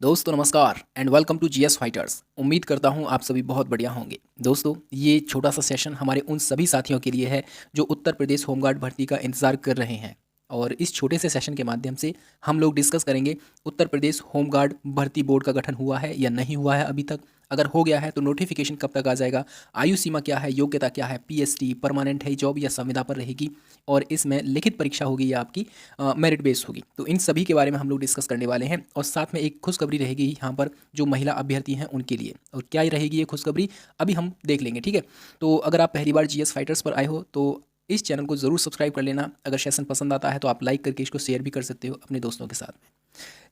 दोस्तों नमस्कार and welcome to GS fighters. उम्मीद करता हूं आप सभी बहुत बढ़िया होंगे। दोस्तों ये छोटा सा सेशन हमारे उन सभी साथियों के लिए है जो उत्तर प्रदेश होमगार्ड भर्ती का इंतज़ार कर रहे हैं। और इस छोटे से सेशन के माध्यम से हम लोग डिस्कस करेंगे उत्तर प्रदेश होमगार्ड भर्ती बोर्ड का गठन हुआ है या नहीं हुआ है अभी तक। अगर हो गया है तो नोटिफिकेशन कब तक आ जाएगा, आयु सीमा क्या है, योग्यता क्या है, पीएसटी परमानेंट है जॉब या संविदा पर रहेगी, और इसमें लिखित परीक्षा होगी या आपकी मेरिट बेस होगी। तो इन सभी के बारे में हम लोग डिस्कस करने वाले हैं। और साथ में एक खुशखबरी रहेगी यहाँ पर जो महिला अभ्यर्थी हैं उनके लिए। और क्या रहेगी ये खुशखबरी अभी हम देख लेंगे, ठीक है। तो अगर आप पहली बार जीएस फाइटर्स पर आए हो तो इस चैनल को ज़रूर सब्सक्राइब कर लेना। अगर सेशन पसंद आता है तो आप लाइक करके इसको शेयर भी कर सकते हो अपने दोस्तों के साथ में।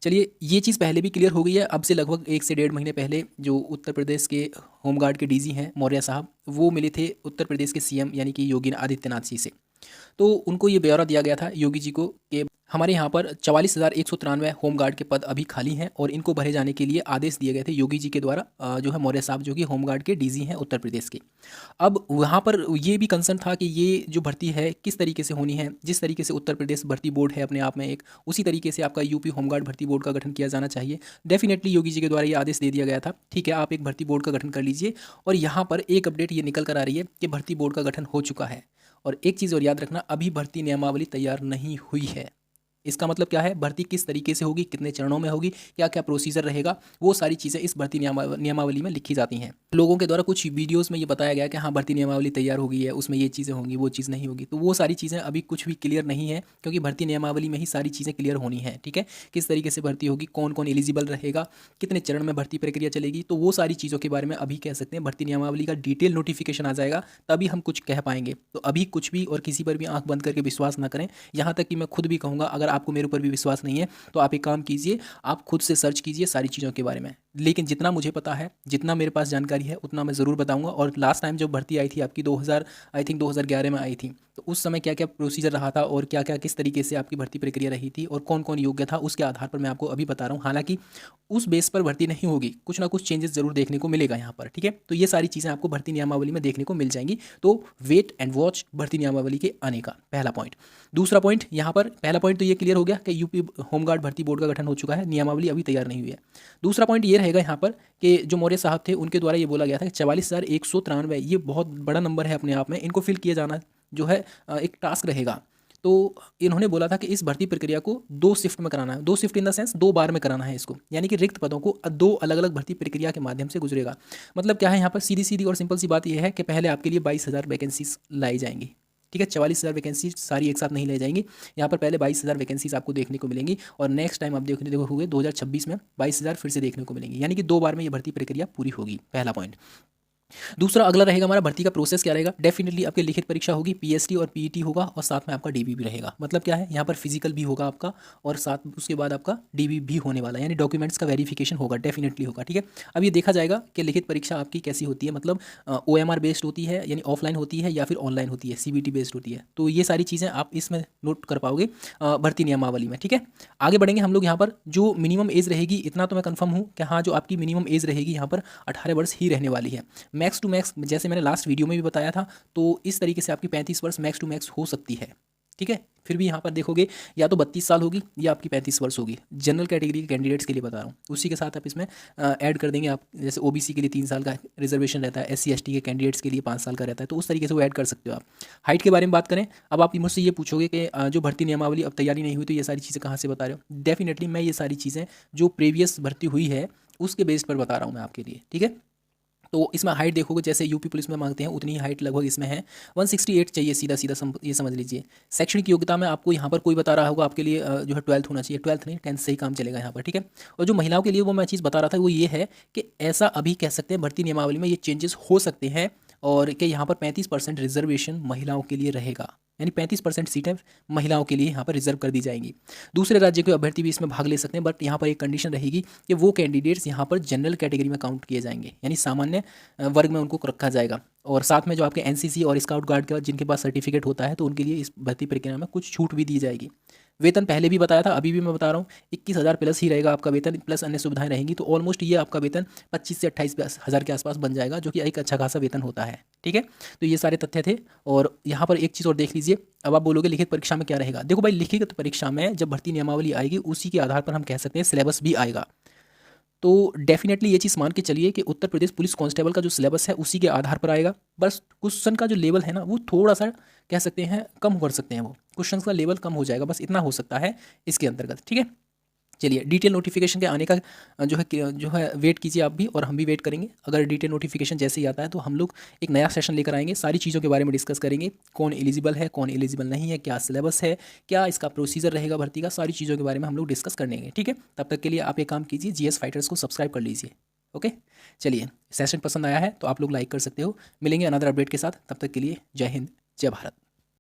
चलिए ये चीज़ पहले भी क्लियर हो गई है। अब से लगभग 1 से 1.5 महीने पहले जो उत्तर प्रदेश के होमगार्ड के डीजी हैं मौर्य साहब, वो मिले थे उत्तर प्रदेश के सीएम यानी कि योगी आदित्यनाथ जी से। तो उनको ये ब्यौरा दिया गया था योगी जी को कि हमारे यहाँ पर 44,193 होमगार्ड के पद अभी खाली हैं और इनको भरे जाने के लिए आदेश दिए गए थे योगी जी के द्वारा, जो है मौर्य साहब जो कि होमगार्ड के डीजी हैं उत्तर प्रदेश के। अब वहाँ पर ये भी कंसर्न था कि ये जो भर्ती है किस तरीके से होनी है। जिस तरीके से उत्तर प्रदेश भर्ती बोर्ड है अपने आप में एक, उसी तरीके से आपका यूपी होमगार्ड भर्ती बोर्ड का गठन किया जाना चाहिए। डेफिनेटली योगी जी के द्वारा ये आदेश दे दिया गया था, ठीक है आप एक भर्ती बोर्ड का गठन कर लीजिए। और यहाँ पर एक अपडेट ये निकल कर आ रही है कि भर्ती बोर्ड का गठन हो चुका है। और एक चीज़ और याद रखना, अभी भर्ती नियमावली तैयार नहीं हुई है। इसका मतलब क्या है, भर्ती किस तरीके से होगी, कितने चरणों में होगी, क्या क्या प्रोसीजर रहेगा, वो सारी चीज़ें इस भर्ती नियमावली में लिखी जाती हैं। लोगों के द्वारा कुछ वीडियोस में ये बताया गया कि हाँ भर्ती नियमावली तैयार हो गई है, उसमें ये चीज़ें होंगी वो चीज़ नहीं होगी। तो वो सारी चीज़ें अभी कुछ भी क्लियर नहीं है, क्योंकि भर्ती नियमावली में ही सारी चीज़ें क्लियर होनी है, ठीक है। किस तरीके से भर्ती होगी, कौन कौन एलिजिबल रहेगा, कितने चरण में भर्ती प्रक्रिया चलेगी, तो वो सारी चीज़ों के बारे में अभी कह सकते हैं भर्ती नियमावली का डिटेल नोटिफिकेशन आ जाएगा तभी हम कुछ कह पाएंगे। तो अभी कुछ भी और किसी पर भी आंख बंद करके विश्वास ना करें। यहाँ तक कि मैं खुद भी कहूँगा, अगर आपको मेरे ऊपर भी विश्वास नहीं है तो आप एक काम कीजिए, आप खुद से सर्च कीजिए सारी चीज़ों के बारे में। लेकिन जितना मुझे पता है, जितना मेरे पास जानकारी है, उतना मैं ज़रूर बताऊंगा। और लास्ट टाइम जब भर्ती आई थी आपकी 2011 में आई थी, तो उस समय क्या क्या प्रोसीजर रहा था और क्या क्या किस तरीके से आपकी भर्ती प्रक्रिया रही थी और कौन कौन योग्य था, उसके आधार पर मैं आपको अभी बता रहा हूँ। हालांकि उस बेस पर भर्ती नहीं होगी, कुछ ना कुछ चेंजेस जरूर देखने को मिलेगा यहाँ पर, ठीक है। तो ये सारी चीज़ें आपको भर्ती नियमावली में देखने को मिल जाएंगी। तो वेट एंड वॉच भर्ती नियमावली के आने का, पहला पॉइंट। दूसरा पॉइंट यहाँ पर, पहला पॉइंट तो ये क्लियर हो गया कि यूपी होमगार्ड भर्ती बोर्ड का गठन हो चुका है, नियमावली अभी तैयार नहीं हुई है। दूसरा पॉइंट ये रहेगा यहाँ पर कि जो मौर्य साहब थे उनके द्वारा ये बोला गया था कि 44,193, ये बहुत बड़ा नंबर है अपने आप में, इनको फिल किया जाना जो है एक टास्क रहेगा। तो इन्होंने बोला था कि इस भर्ती प्रक्रिया को 2 शिफ्ट में कराना है। 2 शिफ्ट इन द सेंस 2 बार में कराना है इसको, यानी कि रिक्त पदों को 2 अलग अलग भर्ती प्रक्रिया के माध्यम से गुजरेगा। मतलब क्या है यहाँ पर, सीधी सीधी और सिंपल सी बात यह है कि पहले आपके लिए 22,000 वैकेंसीज लाई जाएंगी, ठीक है। 44,000 वैकेंसीज सारी एक साथ नहीं ले जाएंगी, यहाँ पर पहले 22,000 वैकेंसीज आपको देखने को मिलेंगी। और नेक्स्ट टाइम आप देखने हुए 2026 में 22,000 फिर से देखने को मिलेंगी, यानी कि 2 बार में ये भर्ती प्रक्रिया पूरी होगी, पहला पॉइंट। दूसरा अगला रहेगा हमारा भर्ती का प्रोसेस क्या रहेगा। डेफिनेटली आपकी लिखित परीक्षा होगी, पीएसटी और पीईटी होगा, और साथ में आपका डीबी भी रहेगा। मतलब क्या है, यहाँ पर फिजिकल भी होगा आपका, और साथ उसके बाद आपका डीबी भी होने वाला है, यानी डॉक्यूमेंट्स का वेरिफिकेशन होगा, डेफिनेटली होगा, ठीक है। अब ये देखा जाएगा कि लिखित परीक्षा आपकी कैसी होती है, मतलब ओएमआर बेस्ड होती है यानी ऑफलाइन होती है या फिर ऑनलाइन होती है, सीबीटी बेस्ड होती है। तो ये सारी चीज़ें आप इसमें नोट कर पाओगे भर्ती नियमावली में, ठीक है। आगे बढ़ेंगे हम लोग। यहाँ पर जो मिनिमम एज रहेगी, इतना तो मैं कंफर्म हूँ कि हाँ जो आपकी मिनिमम एज रहेगी यहाँ पर 18 वर्ष ही रहने वाली है। मैक्स टू मैक्स जैसे मैंने लास्ट वीडियो में भी बताया था, तो इस तरीके से आपकी 35 वर्ष मैक्स टू मैक्स हो सकती है, ठीक है। फिर भी यहाँ पर देखोगे या तो 32 साल होगी या आपकी 35 वर्ष होगी। जनरल कैटेगरी के कैंडिडेट्स के लिए बता रहा हूँ। उसी के साथ आप इसमें ऐड कर देंगे, आप जैसे ओबीसी के लिए 3 साल का रिजर्वेशन रहता है, एससी एसटी के कैंडिडेट्स के लिए 5 साल का रहता है, तो उस तरीके से वो ऐड कर सकते हो आप। हाइट के बारे में बात करें, अब आप मुझसे ये पूछोगे कि जो भर्ती नियमावली अब तैयारी नहीं हुई तो ये सारी चीज़ें कहाँ से बता रहे हो। डेफिनेटली मैं ये सारी चीज़ें जो प्रीवियस भर्ती हुई है उसके बेस पर बता रहा हूँ मैं आपके लिए, ठीक है। तो इसमें हाइट देखोगे जैसे यूपी पुलिस में मांगते हैं उतनी ही हाइट लगभग इसमें है, 168 चाहिए, सीधा सीधा ये समझ लीजिए। शैक्षणिक योग्यता में आपको यहाँ पर कोई बता रहा होगा आपके लिए जो है 12th होना चाहिए, 12th नहीं 10th से ही काम चलेगा यहाँ पर, ठीक है। और जो महिलाओं के लिए वो मैं चीज़ बता रहा था वो ये है कि ऐसा अभी कह सकते हैं भर्ती नियमावली में ये चेंजेस हो सकते हैं, और कि यहाँ पर 35% रिजर्वेशन महिलाओं के लिए रहेगा, यानी 35% सीटें महिलाओं के लिए यहाँ पर रिजर्व कर दी जाएंगी। दूसरे राज्य के अभ्यर्थी भी इसमें भाग ले सकते हैं, बट यहाँ पर एक कंडीशन रहेगी कि वो कैंडिडेट्स यहाँ पर जनरल कैटेगरी में काउंट किए जाएंगे, यानी सामान्य वर्ग में उनको रखा जाएगा। और साथ में जो आपके एनसीसी और स्काउट गार्ड के जिनके पास सर्टिफिकेट होता है तो उनके लिए इस भर्ती प्रक्रिया में कुछ छूट भी दी जाएगी। वेतन पहले भी बताया था, अभी भी मैं बता रहा हूँ, 21,000 प्लस ही रहेगा आपका वेतन, प्लस अन्य सुविधाएं रहेंगी। तो ऑलमोस्ट ये आपका वेतन 25 से 28 हज़ार के आसपास बन जाएगा, जो कि एक अच्छा खासा वेतन होता है, ठीक है। तो ये सारे तथ्य थे। और यहाँ पर एक चीज़ और देख लीजिए, अब आप बोलोगे लिखित परीक्षा में क्या रहेगा। देखो भाई, लिखित परीक्षा में जब भर्ती नियमावली आएगी उसी के आधार पर हम कह सकते हैं सिलेबस भी आएगा। तो डेफिनेटली ये चीज़ मान के चलिए कि उत्तर प्रदेश पुलिस कांस्टेबल का जो सिलेबस है उसी के आधार पर आएगा। बस क्वेश्चन का जो लेवल है ना वो थोड़ा सा कह सकते हैं कम कर सकते हैं, वो क्वेश्चन का लेवल कम हो जाएगा, बस इतना हो सकता है इसके अंतर्गत। ठीक है, चलिए डिटेल नोटिफिकेशन के आने का जो है वेट कीजिए आप भी और हम भी वेट करेंगे। अगर डिटेल नोटिफिकेशन जैसे ही आता है तो हम लोग एक नया सेशन लेकर आएंगे, सारी चीज़ों के बारे में डिस्कस करेंगे, कौन एलिजिबल है कौन एलिजिबल नहीं है, क्या सिलेबस है, क्या इसका प्रोसीजर रहेगा भर्ती का, सारी चीज़ों के बारे में हम लोग डिस्कस कर लेंगे। ठीक है, तब तक के लिए आप एक काम कीजिए, जीएस फाइटर्स को सब्सक्राइब कर लीजिए। ओके, चलिए सेशन पसंद आया है तो आप लोग लाइक कर सकते हो। मिलेंगे अनदर अपडेट के साथ, तब तक के लिए जय हिंद जय भारत।